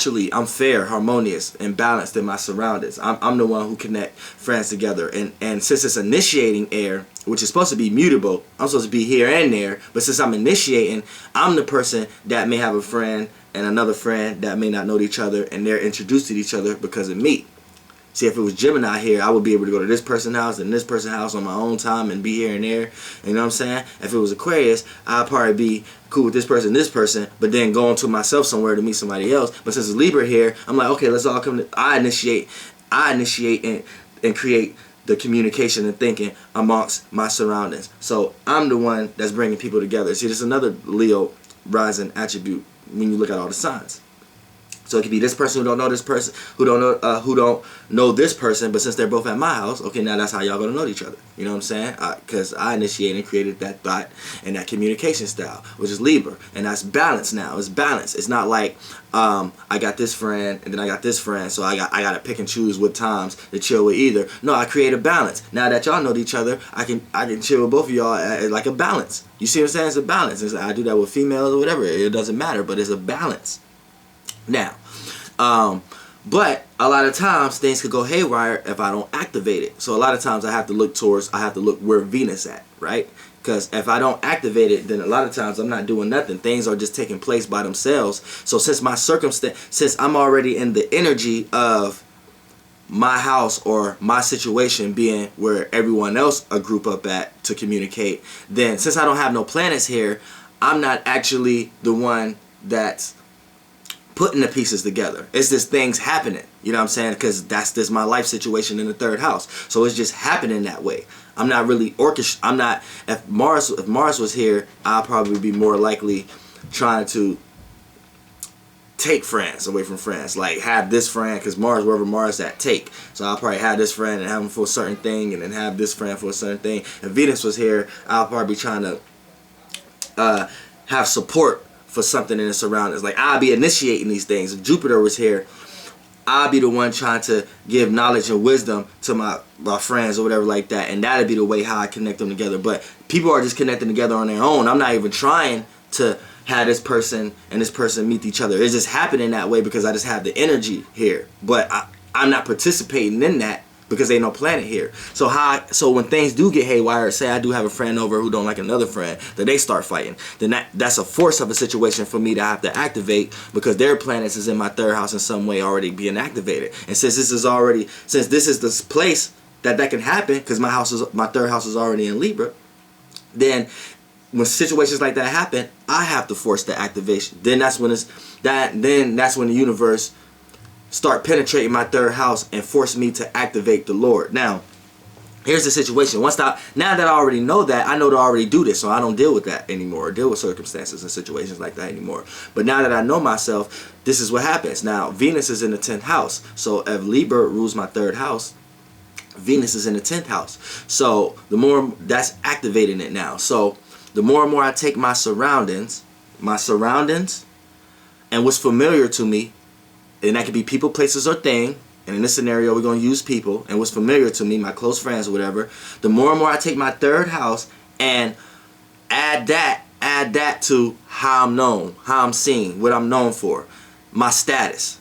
Actually, I'm fair, harmonious, and balanced in my surroundings. I'm the one who connect friends together. And since it's initiating air, which is supposed to be mutable, I'm supposed to be here and there. But since I'm initiating, I'm the person that may have a friend and another friend that may not know each other, and they're introduced to each other because of me. See, if it was Gemini here, I would be able to go to this person's house and this person's house on my own time and be here and there. You know what I'm saying? If it was Aquarius, I'd probably be cool with this person, but then go into myself somewhere to meet somebody else. But since it's Libra here, I'm like, okay, let's all come to, I initiate and create the communication and thinking amongst my surroundings. So I'm the one that's bringing people together. See, there's another Leo rising attribute when you look at all the signs. So it could be this person who don't know this person, who don't know this person, but since they're both at my house, okay, now that's how y'all gonna know each other. You know what I'm saying? Because I initiated and created that thought and that communication style, which is Libra, and that's balance now. It's balance. It's not like I got this friend and then I got this friend, so I gotta pick and choose what times to chill with either. No, I create a balance. Now that y'all know each other, I can chill with both of y'all at like a balance. You see what I'm saying? It's a balance. I do that with females or whatever. It doesn't matter, but it's a balance. Now, but a lot of times things could go haywire if I don't activate it. So a lot of times I have to look where Venus at, right? Because if I don't activate it, then a lot of times I'm not doing nothing. Things are just taking place by themselves. So since I'm already in the energy of my house or my situation being where everyone else a group up at to communicate, then since I don't have no planets here, I'm not actually the one that's putting the pieces together. It's just things happening. You know what I'm saying? Because that's just my life situation in the third house. So it's just happening that way. I'm not really I'm not. If Mars was here, I'll probably be more likely trying to take friends away from friends. Like have this friend, because Mars, wherever Mars at, take. So I'll probably have this friend and have him for a certain thing, and then have this friend for a certain thing. If Venus was here, I'll probably be trying to have support for something in the surroundings. Like I'll be initiating these things. If Jupiter was here, I'll be the one trying to give knowledge and wisdom to my friends or whatever like that, and that'll be the way how I connect them together. But people are just connecting together on their own. I'm not even trying to have this person and this person meet each other. It's just happening that way because I just have the energy here. But I'm not participating in that because ain't no planet here. So when things do get haywire, say I do have a friend over who don't like another friend, that they start fighting, then that's a force of a situation for me to have to activate because their planets is in my third house in some way already being activated. And since this is the place that can happen, because my third house is already in Libra, then when situations like that happen, I have to force the activation. Then that's when the universe start penetrating my third house and force me to activate the Lord. Now, here's the situation. Now that I already know that, I know to already do this, so I don't deal with that anymore, or deal with circumstances and situations like that anymore. But now that I know myself, this is what happens. Now, Venus is in the 10th house. So if Libra rules my third house, Venus is in the 10th house. So the more that's activating it now. So the more and more I take my surroundings, and what's familiar to me, and that could be people, places, or thing. And in this scenario, we're going to use people. And what's familiar to me, my close friends or whatever. The more and more I take my third house and add that to how I'm known, how I'm seen, what I'm known for, my status.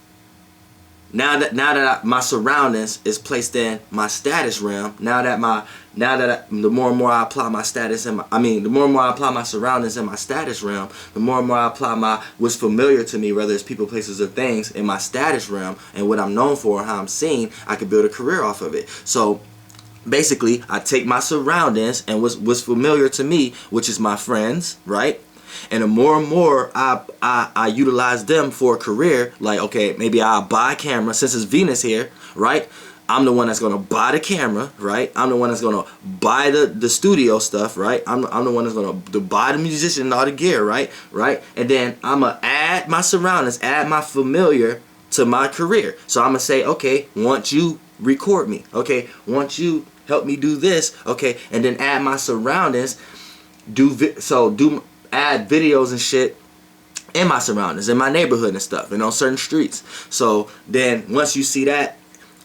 Now that my surroundings is placed in my status realm. The more and more I apply my status the more and more I apply my surroundings in my status realm, the more and more I apply what's familiar to me, whether it's people, places, or things, in my status realm, and what I'm known for and how I'm seen, I can build a career off of it. So basically, I take my surroundings and what's familiar to me, which is my friends, right? And the more and more I utilize them for a career, like, okay, maybe I'll buy a camera. Since it's Venus here, right? I'm the one that's going to buy the camera, right? I'm the one that's going to buy the studio stuff, right? I'm the one that's going to buy the musician and all the gear, right? And then I'm going to add my surroundings, add my familiar to my career. So I'm going to say, okay, once you record me, okay, once you help me do this, okay, and then add my surroundings, add videos and shit in my surroundings, in my neighborhood and stuff, and on certain streets. So then once you see that,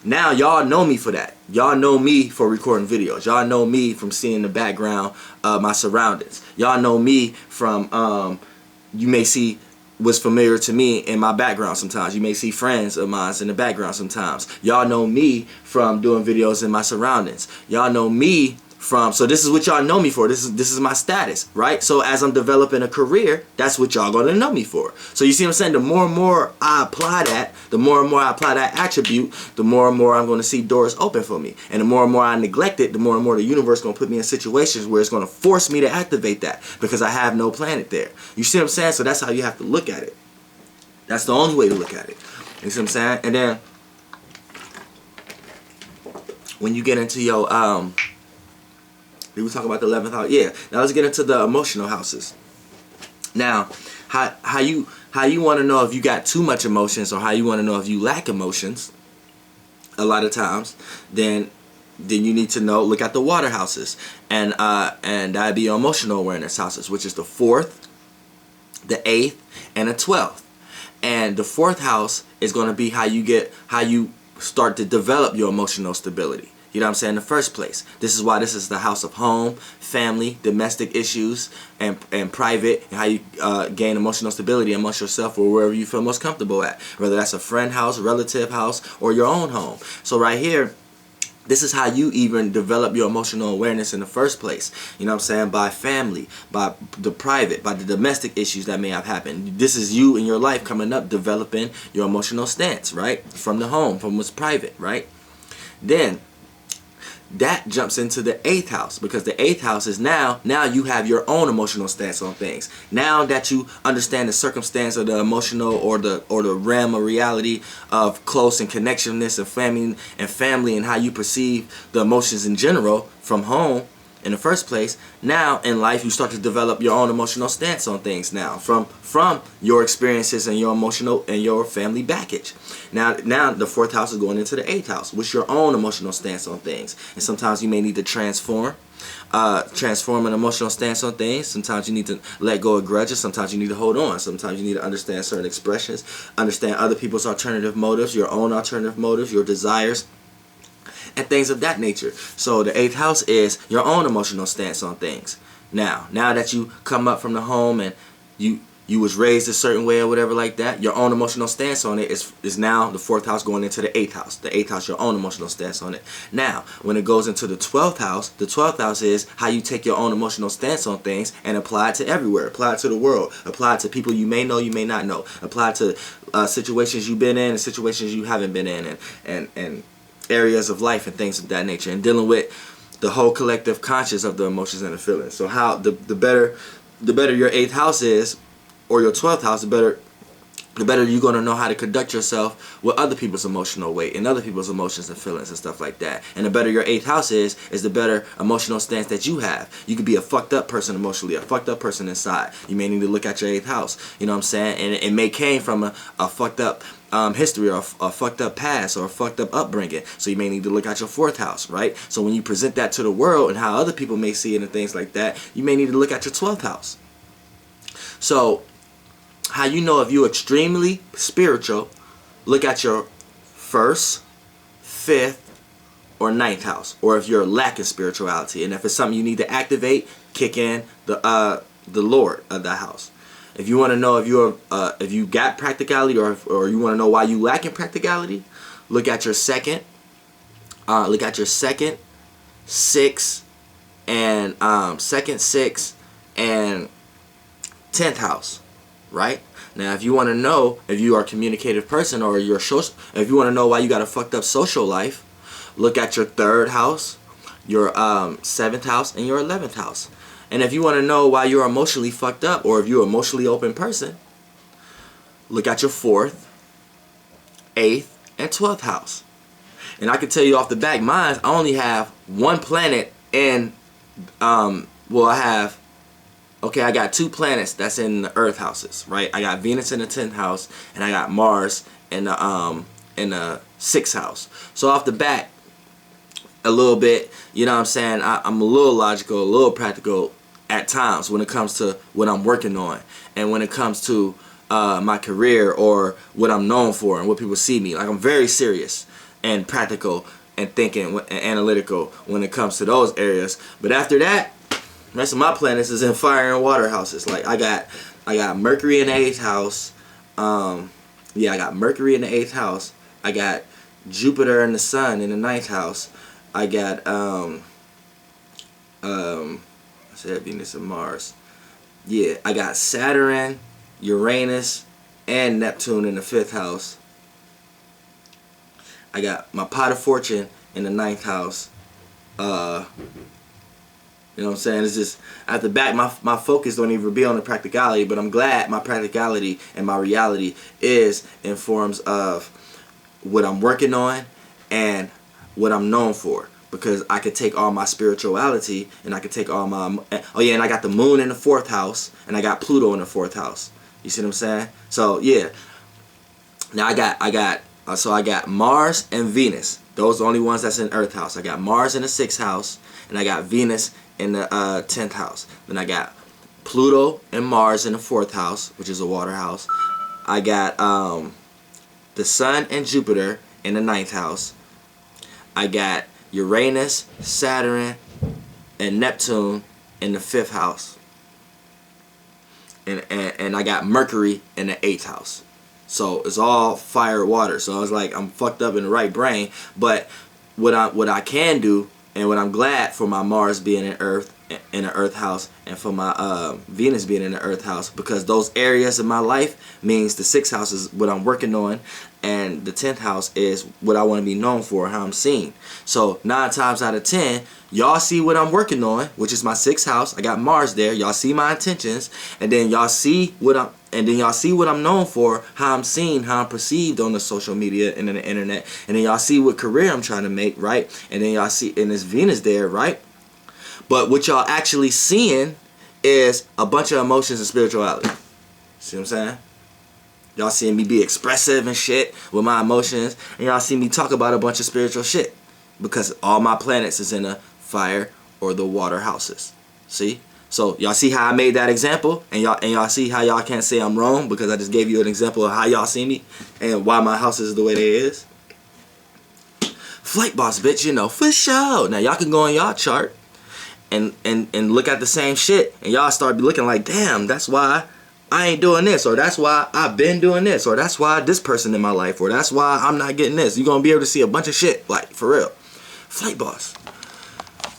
now y'all know me for that. Y'all know me for recording videos. Y'all know me from seeing the background of my surroundings. Y'all know me from, you may see was familiar to me in my background sometimes. You may see friends of mine in the background sometimes. Y'all know me from doing videos in my surroundings. Y'all know me from, so this is what y'all know me for. This is my status, right? So as I'm developing a career, that's what y'all gonna know me for. So you see what I'm saying? The more and more I apply that, the more and more I apply that attribute, the more and more I'm gonna see doors open for me. And the more and more I neglect it, the more and more the universe gonna put me in situations where it's gonna force me to activate that because I have no planet there. You see what I'm saying? So that's how you have to look at it. That's the only way to look at it. You see what I'm saying? And then when you get into your did we talk about the 11th house? Yeah. Now let's get into the emotional houses. Now, how you want to know if you got too much emotions, or how you want to know if you lack emotions, a lot of times, then you need to look at the water houses, and that'd be your emotional awareness houses, which is the 4th, the 8th, and the 12th. And the 4th house is going to be how you start to develop your emotional stability. You know what I'm saying? In the first place. This is why this is the house of home, family, domestic issues, and private, and how you gain emotional stability amongst yourself or wherever you feel most comfortable at. Whether that's a friend house, relative house, or your own home. So right here, this is how you even develop your emotional awareness in the first place. You know what I'm saying? By family, by the private, by the domestic issues that may have happened. This is you in your life coming up, developing your emotional stance, right? From the home, from what's private, right? Then that jumps into the 8th house, because the 8th house is now you have your own emotional stance on things. Now that you understand the circumstance of the emotional or the realm of reality of close and connectionness and family and how you perceive the emotions in general from home in the first place, now in life you start to develop your own emotional stance on things now from your experiences and your emotional and your family baggage. Now the 4th house is going into the 8th house, which is your own emotional stance on things. And sometimes you may need to transform an emotional stance on things. Sometimes you need to let go of grudges. Sometimes you need to hold on. Sometimes you need to understand certain expressions, understand other people's alternative motives, your own alternative motives, your desires, and things of that nature. So the 8th house is your own emotional stance on things. Now that you come up from the home and you was raised a certain way or whatever like that, your own emotional stance on it is now the 4th house going into the 8th house. The 8th house, your own emotional stance on it. Now, when it goes into the 12th house, the 12th house is how you take your own emotional stance on things and apply it to everywhere. Apply it to the world. Apply it to people you may know, you may not know. Apply it to situations you've been in and situations you haven't been in, and areas of life and things of that nature, and dealing with the whole collective conscious of the emotions and the feelings. So how the better your 8th house is, or your 12th house, the better you're going to know how to conduct yourself with other people's emotional weight and other people's emotions and feelings and stuff like that. And the better your 8th house is the better emotional stance that you have. You could be a fucked up person emotionally, a fucked up person inside. You may need to look at your 8th house. You know what I'm saying? And it may came from a fucked up history, or a fucked up past, or a fucked up upbringing. So you may need to look at your 4th house, right? So when you present that to the world and how other people may see it and things like that, you may need to look at your 12th house. So how you know if you're extremely spiritual, look at your 1st, 5th, or 9th house, or if you're lacking spirituality, and if it's something you need to activate, kick in the Lord of the house. If you want to know if you got practicality, or you want to know why you lacking practicality, look at your 2nd, 6th, and 2nd, 6th, and 10th house. Right? Now, if you want to know if you are a communicative person, or if you want to know why you got a fucked up social life, look at your 3rd house, your 7th house, and your 11th house. And if you want to know why you're emotionally fucked up, or if you're an emotionally open person, look at your 4th, 8th, and 12th house. And I can tell you off the back, mine, I only have one planet in, I got 2 planets that's in the Earth houses, right? I got Venus in the 10th house, and I got Mars in the 6th house. So off the bat, a little bit, you know what I'm saying, I'm a little logical, a little practical at times when it comes to what I'm working on, and when it comes to my career, or what I'm known for, and what people see me. Like, I'm very serious and practical and thinking and analytical when it comes to those areas. But after that, the rest of my planets is in fire and water houses. Like, I got I got Mercury in the 8th house. Yeah, I got Mercury in the 8th house. I got Jupiter and the Sun in the 9th house. I got I said Venus and Mars. Yeah, I got Saturn, Uranus, and Neptune in the 5th house. I got my pot of fortune in the 9th house. You know what I'm saying? It's just, at the back, my focus don't even be on the practicality, but I'm glad my practicality and my reality is in forms of what I'm working on and what I'm known for. Because I could take all my spirituality and I could take all my, oh yeah, and I got the moon in the 4th house and I got Pluto in the 4th house. You see what I'm saying? So yeah. Now I got Mars and Venus. Those are the only ones that's in Earth house. I got Mars in the 6th house and I got Venus in the 10th house. Then I got Pluto and Mars in the 4th house, which is a water house. I got the Sun and Jupiter in the 9th house. I got Uranus, Saturn, and Neptune in the 5th house. And I got Mercury in the 8th house. So it's all fire, water. So I was like, I'm fucked up in the right brain. But what I can do, and what I'm glad for my Mars being in the Earth house, and for my Venus being in the Earth house, because those areas of my life means the 6th house is what I'm working on, and the 10th house is what I want to be known for, how I'm seen. So 9 times out of 10, y'all see what I'm working on, which is my 6th house. I got Mars there. Y'all see my intentions, and then y'all see what I'm known for, how I'm seen, how I'm perceived on the social media and on the internet, and then y'all see what career I'm trying to make, right? And then y'all see, and there's Venus there, right? But what y'all actually seeing is a bunch of emotions and spirituality. See what I'm saying? Y'all seeing me be expressive and shit with my emotions, and y'all see me talk about a bunch of spiritual shit because all my planets is in the fire or the water houses. See? So y'all see how I made that example, and y'all see how y'all can't say I'm wrong because I just gave you an example of how y'all see me and why my house is the way they is. Flight boss, bitch, you know, for sure. Now y'all can go on y'all chart and look at the same shit, and y'all start looking like, damn, that's why I ain't doing this, or that's why I've been doing this, or that's why this person in my life, or that's why I'm not getting this. You're gonna be able to see a bunch of shit, like, for real. Flight boss.